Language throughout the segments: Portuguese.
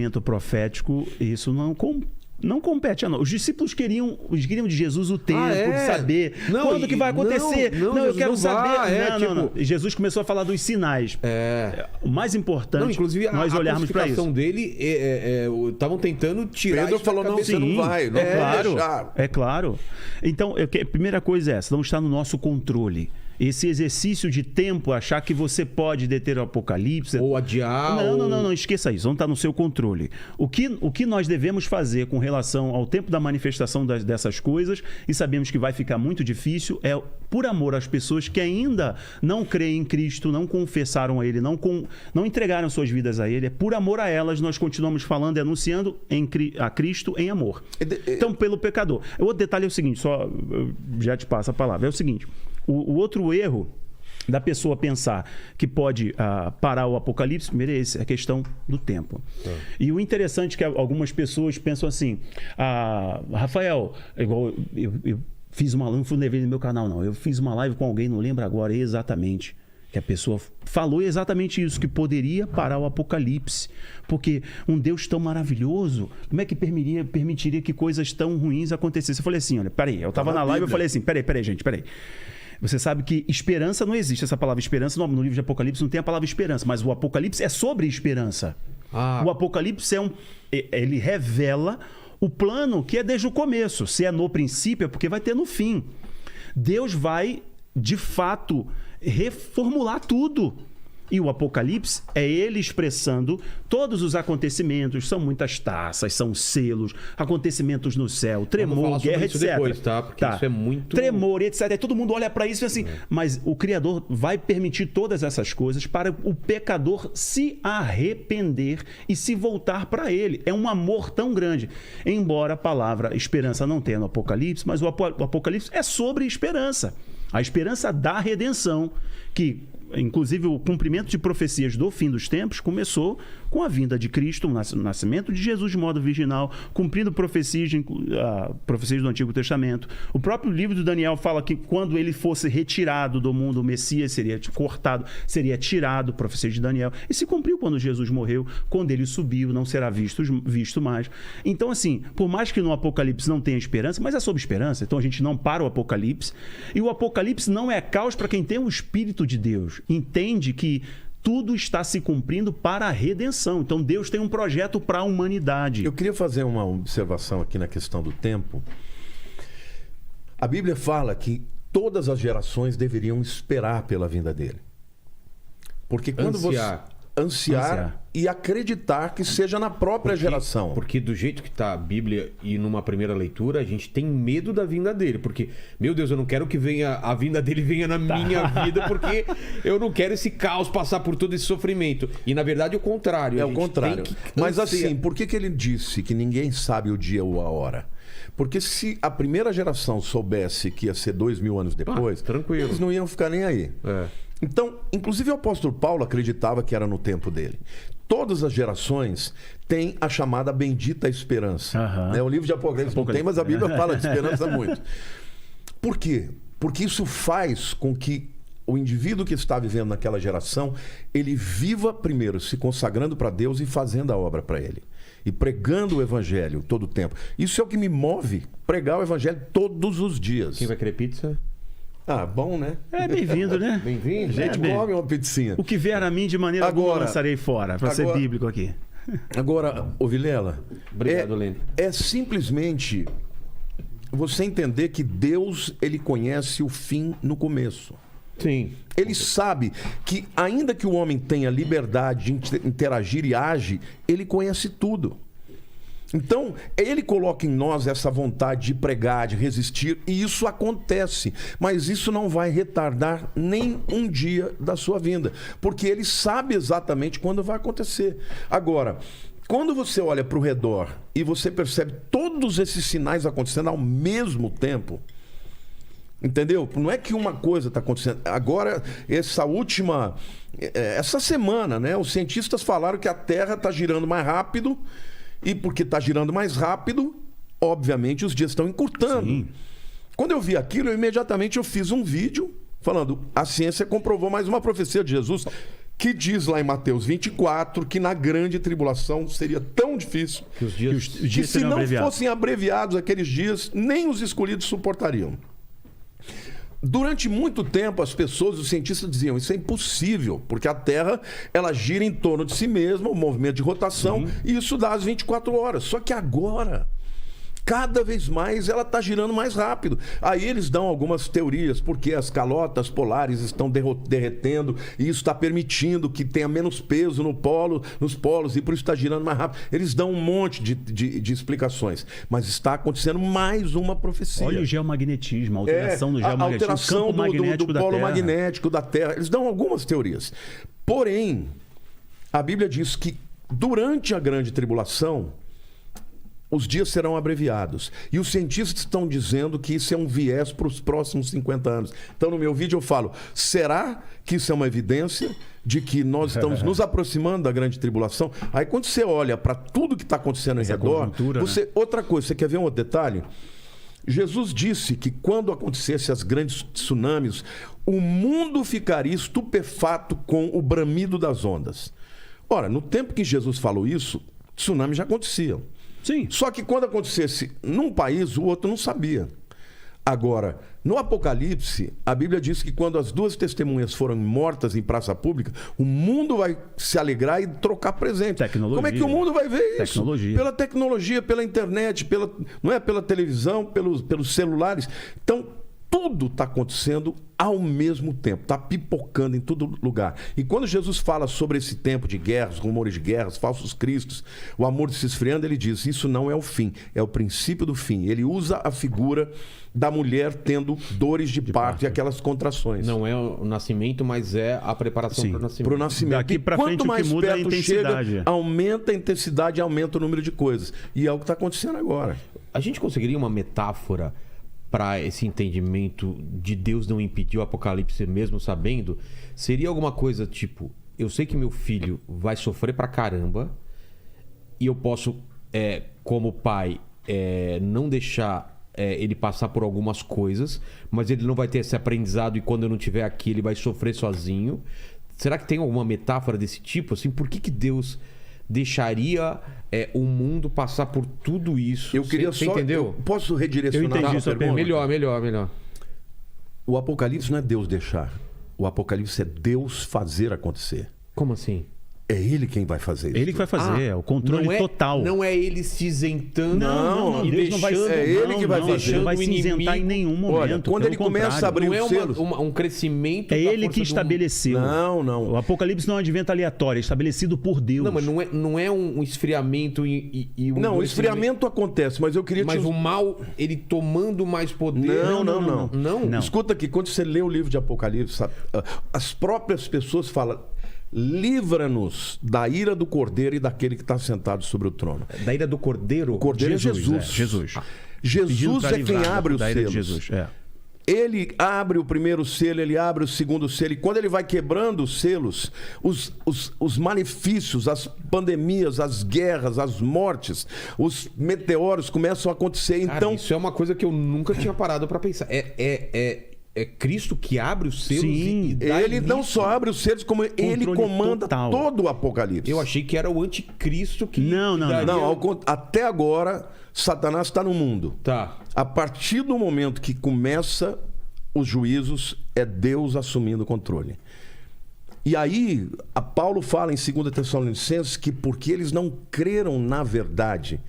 cumprimento profético, isso não compete a nós. Os discípulos queriam de Jesus o tempo, de saber quando que vai acontecer. Não, eu quero saber. Não. Jesus começou a falar dos sinais. O mais importante, inclusive, nós olharmos para isso. A dele, estavam tentando tirar Pedro falou, não vai. Não é claro. Então, a primeira coisa é essa, não está no nosso controle. Esse exercício de tempo, achar que você pode deter o Apocalipse... Ou adiar... Não, esqueça isso, não está no seu controle. O que nós devemos fazer com relação ao tempo da manifestação dessas coisas, e sabemos que vai ficar muito difícil, é por amor às pessoas que ainda não creem em Cristo, não confessaram a Ele, não entregaram suas vidas a Ele, é por amor a elas, nós continuamos falando e anunciando a Cristo em amor. Então, pelo pecador. O outro detalhe é o seguinte, só já te passo a palavra, é o seguinte... O outro erro da pessoa pensar que pode parar o Apocalipse, primeiro é esse, é a questão do tempo. E o interessante é que algumas pessoas pensam assim, Rafael, igual eu fiz uma live, não fui levei no meu canal não, eu fiz uma live com alguém, não lembro agora exatamente, que a pessoa falou exatamente isso, que poderia parar o Apocalipse, porque um Deus tão maravilhoso, como é que permitiria que coisas tão ruins acontecessem? Eu falei assim, olha, peraí, eu estava na live, eu falei assim, peraí, gente. Você sabe que esperança não existe. Essa palavra esperança, no livro de Apocalipse não tem a palavra esperança, mas o Apocalipse é sobre esperança. O Apocalipse ele revela o plano que é desde o começo. Se é no princípio, é porque vai ter no fim. Deus vai, de fato, reformular tudo. E o Apocalipse é ele expressando todos os acontecimentos, são muitas taças, são selos, acontecimentos no céu, tremor, guerra, etc. Depois, tá? Porque isso é muito... Tremor, etc. Aí todo mundo olha para isso e assim, mas o Criador vai permitir todas essas coisas para o pecador se arrepender e se voltar para ele. É um amor tão grande. Embora a palavra esperança não tenha no Apocalipse, mas o Apocalipse é sobre esperança. A esperança da redenção, que... Inclusive, o cumprimento de profecias do fim dos tempos começou com a vinda de Cristo, o nascimento de Jesus de modo virginal, cumprindo profecias do Antigo Testamento. O próprio livro de Daniel fala que quando ele fosse retirado do mundo, o Messias seria cortado, seria tirado, profecia de Daniel. E se cumpriu quando Jesus morreu, quando ele subiu, não será visto mais. Então, assim, por mais que no Apocalipse não tenha esperança, mas é sobre esperança, então a gente não para o Apocalipse. E o Apocalipse não é caos para quem tem o Espírito de Deus. Entende que tudo está se cumprindo para a redenção. Então, Deus tem um projeto para a humanidade. Eu queria fazer uma observação aqui na questão do tempo. A Bíblia fala que todas as gerações deveriam esperar pela vinda dele. Porque quando ansiar e acreditar que seja na própria geração. Porque do jeito que está a Bíblia e numa primeira leitura, a gente tem medo da vinda dele. Porque, meu Deus, eu não quero que a vinda dele venha na minha vida, porque eu não quero esse caos, passar por todo esse sofrimento. E, na verdade, o contrário. É o contrário. Mas assim, por que ele disse que ninguém sabe o dia ou a hora? Porque se a primeira geração soubesse que ia ser 2000 anos depois, tranquilo, eles não iam ficar nem aí. Então, inclusive o apóstolo Paulo acreditava que era no tempo dele. Todas as gerações têm a chamada bendita esperança. O livro de Apocalipse não tem, mas a Bíblia fala de esperança muito. Por quê? Porque isso faz com que o indivíduo que está vivendo naquela geração, ele viva primeiro se consagrando para Deus e fazendo a obra para ele. E pregando o evangelho todo o tempo. Isso é o que me move, pregar o evangelho todos os dias. Quem vai querer pizza? Bom, né? Bem-vindo, né? Bem-vindo. A gente come uma pizzinha. O que vier a mim de maneira alguma eu lançarei fora, para ser bíblico aqui. Agora, ô Vilela, obrigado, Lene. É simplesmente você entender que Deus, ele conhece o fim no começo. Sim. Ele sabe que, ainda que o homem tenha liberdade de interagir e age, ele conhece tudo. Então, ele coloca em nós essa vontade de pregar, de resistir, e isso acontece. Mas isso não vai retardar nem um dia da sua vinda, porque ele sabe exatamente quando vai acontecer. Agora, quando você olha para o redor e você percebe todos esses sinais acontecendo ao mesmo tempo, entendeu? Não é que uma coisa está acontecendo. Agora, essa semana, né, os cientistas falaram que a Terra está girando mais rápido, e porque está girando mais rápido, obviamente os dias estão encurtando. Sim. Quando eu vi aquilo, imediatamente eu fiz um vídeo falando, a ciência comprovou mais uma profecia de Jesus, que diz lá em Mateus 24 que na grande tribulação seria tão tão difícil Que os Que dias... os que dias se serão não abreviados. fossem abreviados aqueles dias, nem os escolhidos suportariam. Durante muito tempo, as pessoas, os cientistas diziam, isso é impossível, porque a Terra, ela gira em torno de si mesma, o movimento de rotação, e isso dá as 24 horas. Só que agora, cada vez mais, ela está girando mais rápido. Aí eles dão algumas teorias, porque as calotas polares estão derretendo, e isso está permitindo que tenha menos peso nos polos, e por isso está girando mais rápido. Eles dão um monte de explicações. Mas está acontecendo mais uma profecia. Olha o geomagnetismo, a alteração do geomagnetismo, a alteração campo magnético do da polo Terra. magnético da Terra. Eles dão algumas teorias. Porém, a Bíblia diz que durante a grande tribulação, os dias serão abreviados. E os cientistas estão dizendo que isso é um viés para os próximos 50 anos. Então, no meu vídeo eu falo, será que isso é uma evidência de que nós estamos nos aproximando da grande tribulação? Aí quando você olha para tudo que está acontecendo ao redor, conjuntura, outra coisa, você quer ver um outro detalhe? Jesus disse que quando acontecessem as grandes tsunamis, o mundo ficaria estupefato com o bramido das ondas. Ora, no tempo que Jesus falou isso, tsunamis já aconteciam. Sim. Só que quando acontecesse num país, o outro não sabia. Agora, no Apocalipse, a Bíblia diz que quando as duas testemunhas foram mortas em praça pública, o mundo vai se alegrar e trocar presente. Tecnologia. Como é que o mundo vai ver isso? Tecnologia. Pela tecnologia, pela internet, não é pela televisão, pelos celulares. Então, tudo está acontecendo ao mesmo tempo, está pipocando em todo lugar. E quando Jesus fala sobre esse tempo de guerras, rumores de guerras, falsos cristos, o amor se esfriando, ele diz, isso não é o fim, é o princípio do fim. Ele usa a figura da mulher tendo dores de parto e aquelas contrações. Não é o nascimento, mas é a preparação para o nascimento. Pro nascimento. Daqui E pra quanto frente, o que mais muda é a perto intensidade. chega, aumenta a intensidade, aumenta o número de coisas. E é o que está acontecendo agora. A gente conseguiria uma metáfora para esse entendimento de Deus não impedir o apocalipse mesmo sabendo? Seria alguma coisa tipo, eu sei que meu filho vai sofrer pra caramba e eu posso, como pai, não deixar ele passar por algumas coisas, mas ele não vai ter esse aprendizado e quando eu não estiver aqui ele vai sofrer sozinho. Será que tem alguma metáfora desse tipo? Assim, por que Deus deixaria o mundo passar por tudo isso? Eu queria Você só... entendeu? Posso redirecionar Eu entendi a sua pergunta? Melhor. O Apocalipse não é Deus deixar. O Apocalipse é Deus fazer acontecer. Como assim? É Ele quem vai fazer isso. Ele que vai fazer, é o controle não total. Não é ele se isentando. Não, e Deus não vai deixando, é ele que vai fazer. Ele não vai se isentar em nenhum momento. Olha, quando ele pelo começa a contrário. abrir Não é os selos. um crescimento. É da ele força que do- estabeleceu. Não. O Apocalipse não é um advento aleatório, é estabelecido por Deus. Não, mas não é um esfriamento e um Não, o esfriamento acontece, mas eu queria Mas o mal, ele tomando mais poder. Não. Não? Escuta aqui, quando você lê o livro de Apocalipse, sabe, as próprias pessoas falam: livra-nos da ira do Cordeiro e daquele que está sentado sobre o trono. Da ira do Cordeiro. O Cordeiro é Jesus. Jesus. Jesus Pedindo é quem pra abre os da ira de selos. Jesus. Ele abre o primeiro selo, ele abre o segundo selo. E quando ele vai quebrando os selos, os malefícios, as pandemias, as guerras, as mortes, os meteoros começam a acontecer. Cara, Então, isso é uma coisa que eu nunca tinha parado pra pensar. É Cristo que abre os selos Sim, e dá ele não início. só abre os selos, como ele comanda total. todo o Apocalipse. Eu achei que era o anticristo que... Não. daria- Não, até agora, Satanás está no mundo. Tá. A partir do momento que começa os juízos, é Deus assumindo o controle. E aí, Paulo fala em 2 Tessalonicenses que porque eles não creram na verdade,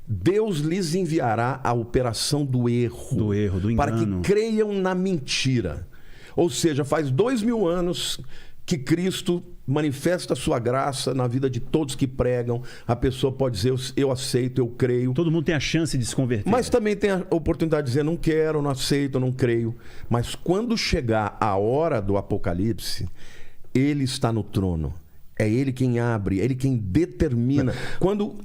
Deus lhes enviará a operação do erro. Do erro, do para que engano. creiam na mentira. Ou seja, faz 2000 anos que Cristo manifesta a sua graça na vida de todos que pregam. A pessoa pode dizer, eu aceito, eu creio. Todo mundo tem a chance de se converter. Mas também tem a oportunidade de dizer, não quero, não aceito, não creio. Mas quando chegar a hora do Apocalipse, ele está no trono. É ele quem abre, é ele quem determina. Quando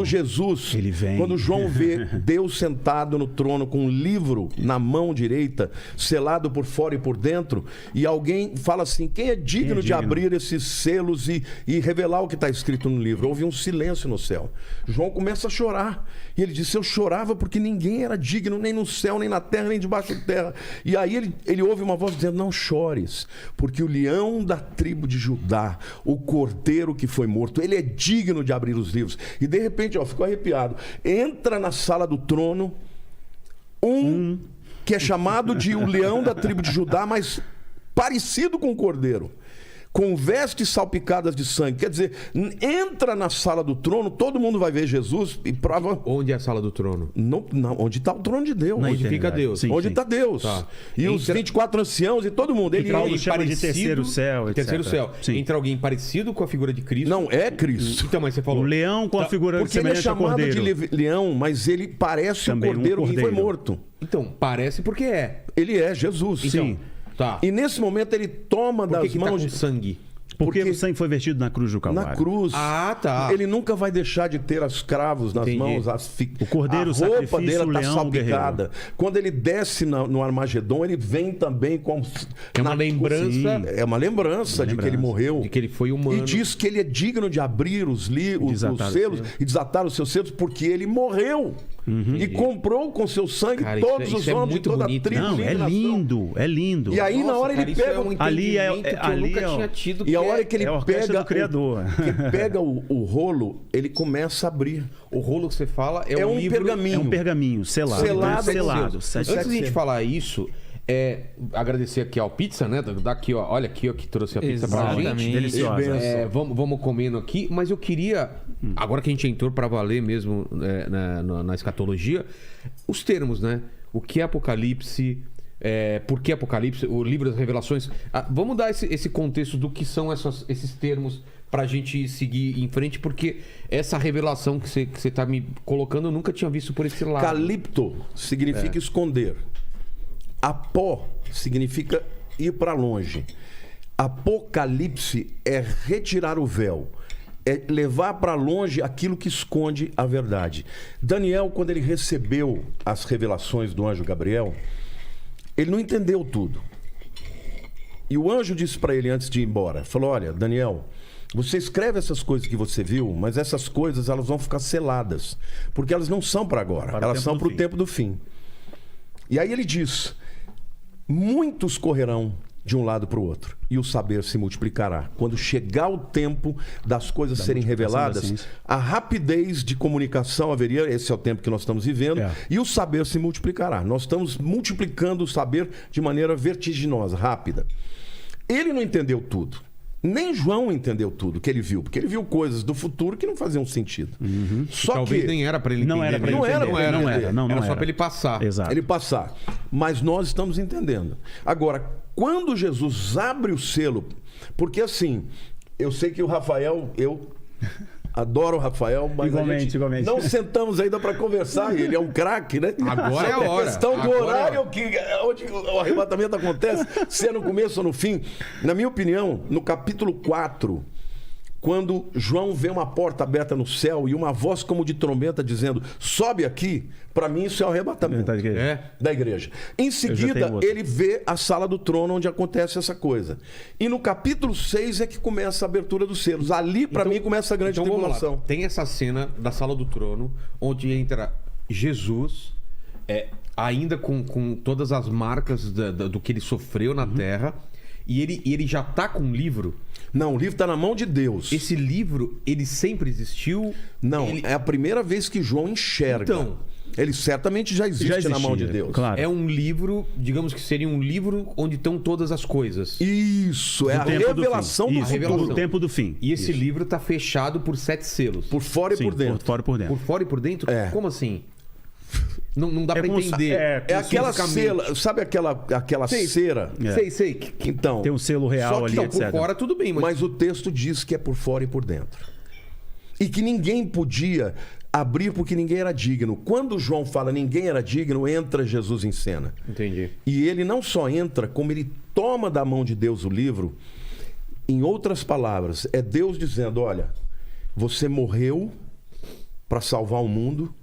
Jesus, ele vem. Quando João vê Deus sentado no trono com um livro na mão direita, selado por fora e por dentro, e alguém fala assim, quem é digno de abrir esses selos e revelar o que está escrito no livro? Houve um silêncio no céu. João começa a chorar. E ele disse, eu chorava porque ninguém era digno, nem no céu, nem na terra, nem debaixo da terra. E aí ele ouve uma voz dizendo, não chores, porque o leão da tribo de Judá, o cordeiro que foi morto. Ele é digno de abrir os livros. E de repente, ó, ficou arrepiado. Entra na sala do trono que é chamado de o leão da tribo de Judá, mas parecido com o cordeiro, com vestes salpicadas de sangue. Quer dizer, entra na sala do trono, todo mundo vai ver Jesus e prova... Onde é a sala do trono? Não, onde está o trono de Deus. Onde fica Deus. Sim, Onde sim. está Deus. Tá. E os 24 anciãos e todo mundo. Ele Paulo chama de terceiro céu, etc. Terceiro céu. Sim. Entra alguém parecido com a figura de Cristo? Não, é Cristo. Então, mas você falou... O leão com a figura Porque ele é semelhante ao chamado cordeiro. de leão, mas ele parece Também o cordeiro um que foi cordeiro. morto. Então, parece porque é. Ele é Jesus. Sim. Tá. E nesse momento ele toma Por das que tá mãos com de... sangue? Porque Porque o sangue foi vertido na cruz do Calvário. Na cruz. Ah, tá. Ele nunca vai deixar de ter os cravos nas Entendi. mãos. O cordeiro, a o roupa sacrifício, dele o está leão, o salpicada. Quando ele desce no Armagedon, ele vem também com... É uma lembrança É uma lembrança de que ele morreu. de que ele foi humano. E diz que ele é digno de abrir os Desatar os selos selos. e desatar os seus selos, porque ele morreu. E comprou com seu sangue Cara, todos isso os é homens de muito toda bonito, a tribo. Não, é língua e nação. lindo, é lindo. E aí, na hora, ele isso pega... é um Ali é- entendimento que ali eu nunca é- tinha tido. E a hora que ele é a orquestra pega do Criador. que pega o rolo, ele começa a abrir. O rolo que você fala é, É um livro... pergaminho. É um pergaminho selado. Selado, selado. sete Antes de a gente selos. falar isso, agradecer aqui ao Pizza, né? Daqui, ó. Olha aqui, ó, que trouxe a pizza pra gente. Exatamente. Deliciosa. Vamos comendo aqui, mas eu queria, agora que a gente entrou para valer mesmo na escatologia, os termos, né? O que é Apocalipse, por que Apocalipse, o livro das revelações. Vamos dar esse contexto do que são esses termos para a gente seguir em frente, porque essa revelação que você está me colocando, eu nunca tinha visto por esse lado. Calipto significa esconder. Apó significa ir para longe. Apocalipse é retirar o véu. É levar para longe aquilo que esconde a verdade. Daniel, quando ele recebeu as revelações do anjo Gabriel, ele não entendeu tudo. E o anjo disse para ele antes de ir embora, falou, olha, Daniel, você escreve essas coisas que você viu, mas essas coisas elas vão ficar seladas, porque elas não são para agora, Para o elas tempo são do para o fim. tempo do fim. E aí ele diz, muitos correrão de um lado para o outro, e o saber se multiplicará. Quando chegar o tempo das coisas serem multiplicação da reveladas, ciência. a rapidez de comunicação haveria, esse é o tempo que nós estamos vivendo, É. e o saber se multiplicará. Nós estamos multiplicando o saber de maneira vertiginosa, rápida. Ele não entendeu tudo. Nem João entendeu tudo que ele viu, porque ele viu coisas do futuro que não faziam sentido. Só Talvez que nem era para ele entender. Não era para ele Não era entender. pra ele Não entender. era, não Era só era. para ele passar. Exato. ele passar. Mas nós estamos entendendo. Agora, quando Jesus abre o selo, porque assim, eu sei que o Rafael, eu adoro o Rafael, mas Igualmente, igualmente. não sentamos ainda para conversar. Ele é um craque, né? Agora é a Sobre hora. questão do Agora é a horário hora. onde o arrebatamento acontece, se é no começo ou no fim. Na minha opinião, no capítulo 4, quando João vê uma porta aberta no céu e uma voz como de trombeta dizendo, sobe aqui, para mim isso é o arrebatamento da igreja. Em seguida, tenho outro. ele vê a sala do trono onde acontece essa coisa. E no capítulo 6 é que começa a abertura dos selos. Ali, para mim, começa a grande Então vamos lá. tribulação. Tem essa cena da sala do trono, onde entra Jesus, ainda com todas as marcas do que ele sofreu na terra, e ele já tá com um livro. Não, o livro está na mão de Deus. Esse livro, ele sempre existiu? Não, Ele- é a primeira vez que João enxerga. Então, ele certamente já existe na mão de Deus. Claro. é um livro, digamos que seria um livro onde estão todas as coisas. Isso, é Do a tempo do revelação fim. do Isso, futuro. revelação. do tempo do fim. E esse livro tá fechado por 7 selos. Por fora Sim, e por dentro. Por fora e por dentro. Por fora e por dentro? É. Como assim? Não dá É pra como entender. É aquela fisicamente. cera, sabe aquela Sei. cera? Sei. Então, Tem um selo real só que ali, não, etc. Por fora tudo bem, mas o texto diz que é por fora e por dentro. E que ninguém podia abrir porque ninguém era digno. Quando João fala ninguém era digno, entra Jesus em cena. Entendi. E ele não só entra, como ele toma da mão de Deus o livro. Em outras palavras, é Deus dizendo, olha, você morreu para salvar o mundo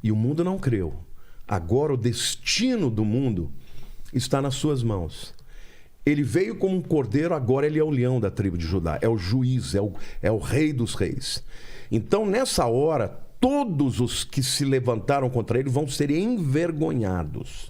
e o mundo não creu. Agora o destino do mundo está nas suas mãos. Ele veio como um cordeiro, agora ele é o leão da tribo de Judá. É o juiz, é o rei dos reis. Então, nessa hora, todos os que se levantaram contra ele vão ser envergonhados.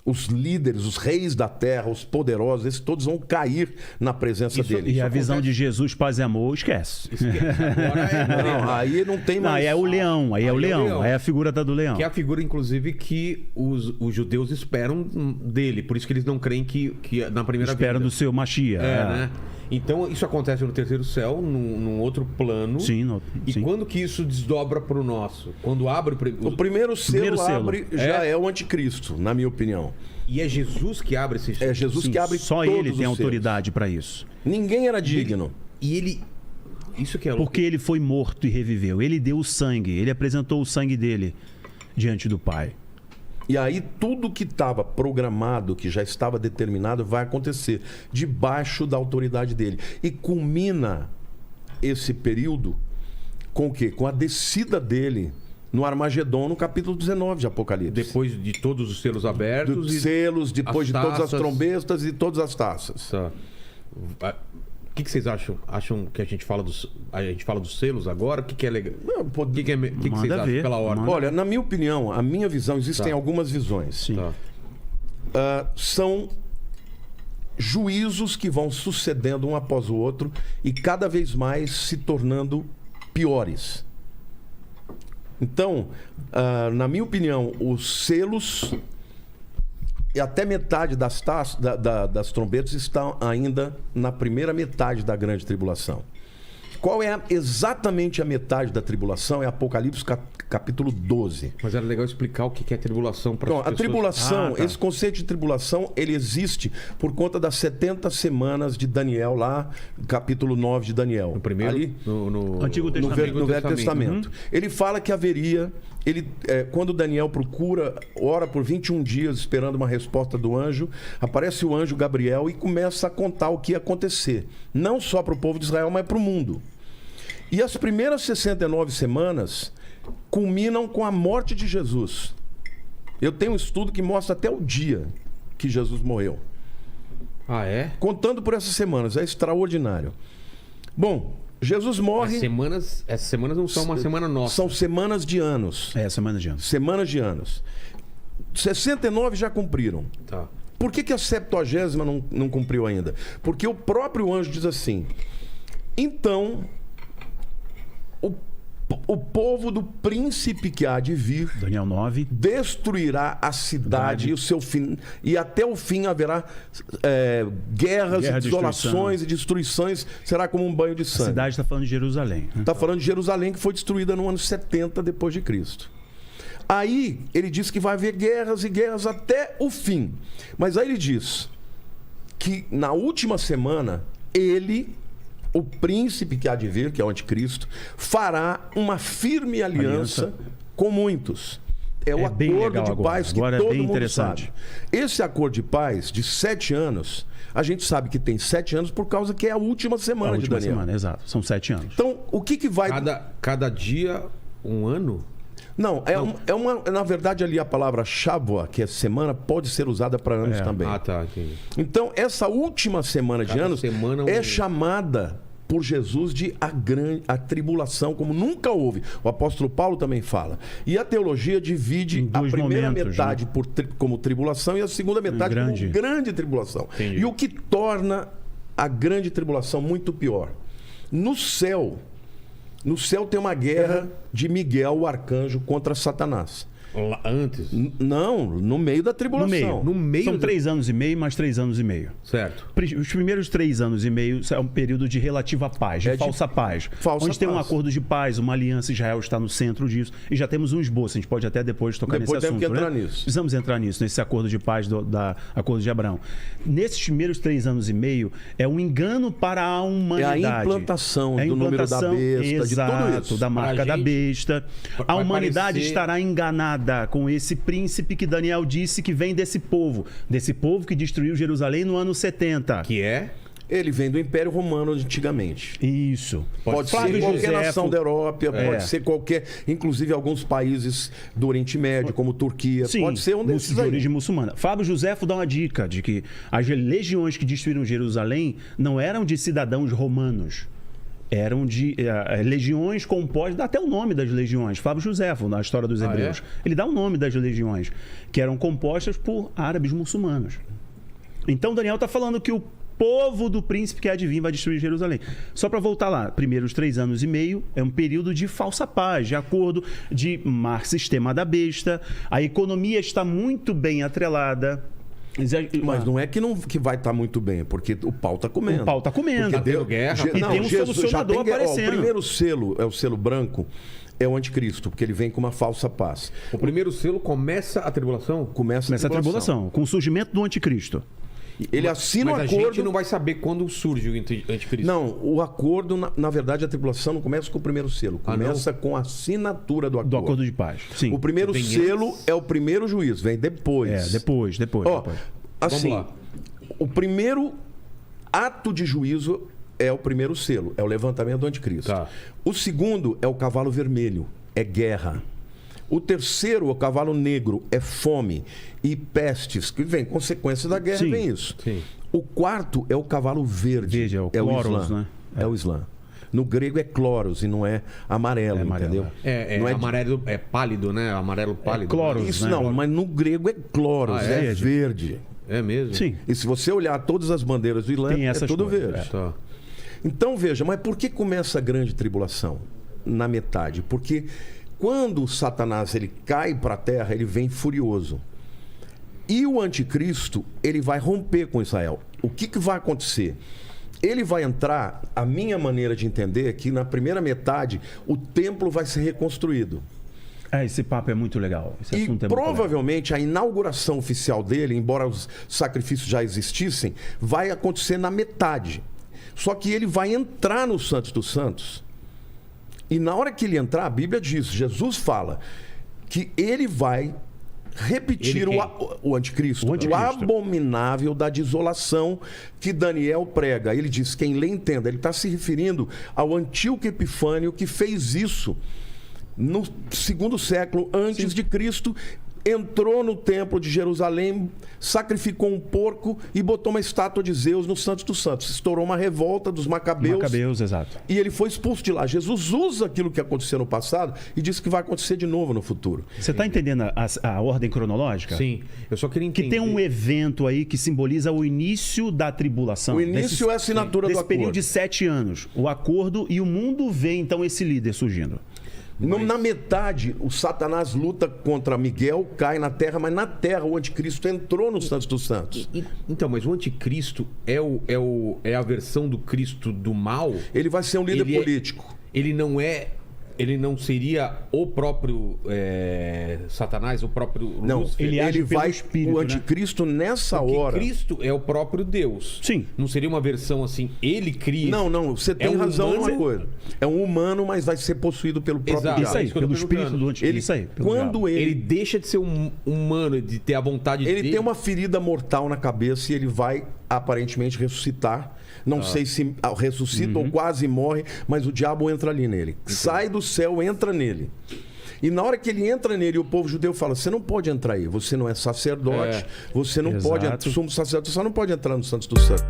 os líderes, os reis da terra, os poderosos, esses todos vão cair na presença dele. E a visão de Jesus, paz e amor, esquece. Agora Não, aí não tem mais. Não, aí é o leão, aí é o leão. Aí é a figura do leão. Que é a figura, inclusive, que os judeus esperam dele. Por isso que eles não creem que na primeira Espera vinda. do seu Machia. Né? Então, isso acontece no terceiro céu, num outro plano. Sim, E quando que isso desdobra para o nosso? Quando abre O primeiro selo abre, já é o anticristo, na minha opinião. E é Jesus que abre esse selo. É Jesus que abre Só todos ele os tem selos. autoridade para isso. Ninguém era digno. E ele... Isso que é louco. Porque ele foi morto e reviveu. Ele deu o sangue. Ele apresentou o sangue dele diante do Pai. E aí tudo que estava programado, que já estava determinado, vai acontecer debaixo da autoridade dele. E culmina esse período com o quê? Com a descida dele no Armagedon, no capítulo 19 de Apocalipse. Depois de todos os selos abertos. Dos selos, depois de todas as taças. trombetas e todas as taças. O que vocês acham? Acham que a gente fala dos selos agora? O que é legal? Não, O que vocês Manda acham ver, pela ordem? manda. Olha, na minha opinião, a minha visão, existem algumas visões. Sim. Tá. São juízos que vão sucedendo um após o outro e cada vez mais se tornando piores. Então, na minha opinião, os selos e até metade das das trombetas estão ainda na primeira metade da grande tribulação. Qual é exatamente a metade da tribulação? É Apocalipse capítulo 12. Mas era legal explicar o que é tribulação para Então, as a pessoas. tribulação, tá. esse conceito de tribulação, ele existe por conta das 70 semanas de Daniel, lá, capítulo 9 de Daniel. No primeiro, Ali, no Antigo no, Testamento. no Velho Testamento. Ele fala que haveria... quando Daniel ora por 21 dias esperando uma resposta do anjo, aparece o anjo Gabriel e começa a contar o que ia acontecer. Não só para o povo de Israel, mas para o mundo. E as primeiras 69 semanas culminam com a morte de Jesus. Eu tenho um estudo que mostra até o dia que Jesus morreu. Ah, é? Contando por essas semanas, é extraordinário. Bom, Jesus morre... Essas semanas não são uma semana nossa. São semanas de anos. É, semana de anos. Semanas de anos. 69 já cumpriram. Tá. Por que a 70ª não cumpriu ainda? Porque o próprio anjo diz assim: então, o povo do príncipe que há de vir Daniel 9. destruirá a cidade e o seu fim, e até o fim haverá guerras, Guerra, e desolações e destruições, será como um banho de A sangue. cidade está falando de Jerusalém. Né? Está falando de Jerusalém, que foi destruída no ano 70 depois de Cristo. Aí ele diz que vai haver guerras e guerras até o fim. Mas aí ele diz que na última semana ele, o príncipe que há de vir, que é o anticristo, fará uma firme aliança com muitos. É o bem acordo legal de agora. paz que Agora é todo bem mundo interessante. sabe. Esse acordo de paz de 7 anos, a gente sabe que tem 7 anos por causa que é a última semana A de última Daniel. semana, exato. São 7 anos. Então, o que vai... Cada dia, um ano? Não, na verdade ali a palavra Shavua, que é semana, pode ser usada para anos também. Ah, tá, entendi. Então, essa última semana de Cada anos semana é um- chamada por Jesus de a tribulação, como nunca houve. O apóstolo Paulo também fala. E a teologia divide Em a dois primeira momentos, metade como tribulação e a segunda metade como grande tribulação. Entendi. E o que torna a grande tribulação muito pior. No céu tem uma guerra de Miguel, o arcanjo, contra Satanás. Lá antes? Não, no meio da tribulação. No meio São da- 3 anos e meio, mais 3 anos e meio. Certo. Os primeiros 3 anos e meio é um período de relativa paz, de falsa paz. falsa onde tem um paz. acordo de paz, uma aliança, Israel está no centro disso. E já temos um esboço, a gente pode até depois tocar Depois nesse temos assunto. que entrar né? nisso. Precisamos entrar nisso, nesse acordo de paz da Acordo de Abraão. Nesses primeiros 3 anos e meio, é um engano para a humanidade. É a implantação É a do número da implantação, besta, de exato, tudo isso. da marca Pra da gente, besta. A vai humanidade parecer- estará enganada com esse príncipe que Daniel disse que vem desse povo que destruiu Jerusalém no ano 70. Que é? Ele vem do Império Romano antigamente. Isso. Pode ser Flávio qualquer Josefo- nação da Europa, pode ser qualquer, inclusive alguns países do Oriente Médio, como Turquia, Sim, pode ser um desses de aí. origem muçulmana. Fábio Josefo dá uma dica de que as legiões que destruíram Jerusalém não eram de cidadãos romanos. eram de legiões compostas, dá até o nome das legiões. Flávio Joséfo, na História dos Hebreus. Ele dá o nome das legiões, que eram compostas por árabes muçulmanos. Então Daniel está falando que o povo do príncipe que há de vir vai destruir Jerusalém. Só para voltar lá, primeiros 3 anos e meio é um período de falsa paz, de acordo, de mar sistema da besta. A economia está muito bem atrelada. Mas não é que vai estar muito bem, porque o pau está comendo. O pau está comendo. Porque deu guerra. E tem um solucionador aparecendo. O primeiro selo é o selo branco, é o anticristo, porque ele vem com uma falsa paz. O primeiro selo começa a tribulação? Começa a tribulação, com o surgimento do anticristo. Ele assina o acordo. A gente não vai saber quando surge o anticristo. Não, o acordo, na verdade, a tribulação não começa com o primeiro selo. Começa com a assinatura do acordo. Do acordo de paz. Sim. O primeiro selo é o primeiro juízo, vem depois. Depois. Ó, assim, vamos lá. O primeiro ato de juízo é o primeiro selo, é o levantamento do anticristo. Tá. O segundo é o cavalo vermelho, é guerra. O terceiro, o cavalo negro, é fome e pestes, que vem consequência da guerra, vem isso. Sim. O quarto é o cavalo verde, é o Cloros, Islã. né? É o Islã. No grego é cloros e não é amarelo, amarelo, entendeu? Não é amarelo, é pálido, né? Amarelo pálido. cloros, Isso né? não, mas no grego é cloros, é verde. É mesmo? Sim. E se você olhar todas as bandeiras do Islã, Tem é essas tudo cores, verde. Tá. Então veja, mas por que começa a grande tribulação? Na metade. Porque quando Satanás ele cai para a terra, ele vem furioso. E o anticristo, ele vai romper com Israel. O que vai acontecer? Ele vai entrar, a minha maneira de entender é que na primeira metade o templo vai ser reconstruído. Esse papo é muito legal. Esse E assunto é muito provavelmente a inauguração oficial dele, embora os sacrifícios já existissem, vai acontecer na metade. Só que ele vai entrar no Santos dos Santos. E na hora que ele entrar, a Bíblia diz, Jesus fala, que ele vai repetir o anticristo, o abominável da desolação que Daniel prega. Ele diz, quem lê entenda, ele está se referindo ao Antíoco Epifânio que fez isso no 2º século antes de Cristo. Entrou no templo de Jerusalém, sacrificou um porco e botou uma estátua de Zeus no Santos dos Santos. Estourou uma revolta dos macabeus. Macabeus, exato. E ele foi expulso de lá. Jesus usa aquilo que aconteceu no passado e diz que vai acontecer de novo no futuro. Você está entendendo a ordem cronológica? Sim. Eu só queria entender. Que tem um evento aí que simboliza o início da tribulação. O início é a assinatura do desse acordo. período de 7 anos. O acordo e o mundo vê, então, esse líder surgindo. Na metade, o Satanás luta contra Miguel, cai na terra, mas na terra o anticristo entrou no Santos dos Santos. Então, mas o anticristo é a versão do Cristo do mal? Ele vai ser um líder político. Ele não seria o próprio Satanás, o próprio Lúcifer? Ele vai o anticristo nessa hora. Cristo é o próprio Deus. Sim. Não seria uma versão assim, ele cria. Não, você tem razão numa coisa. É um humano, mas vai ser possuído pelo próprio diabo. Isso aí, pelo espírito do anticristo. Isso aí. Quando ele deixa de ser um humano, de ter a vontade dele. Ele tem uma ferida mortal na cabeça e ele vai aparentemente ressuscitar. Não sei se ressuscita ou quase morre, mas o diabo entra ali nele. Sai do céu, entra nele. E na hora que ele entra nele, o povo judeu fala, você não pode entrar aí, você não é sacerdote, você não pode, sumo sacerdote, você não pode entrar no Santos dos Santos.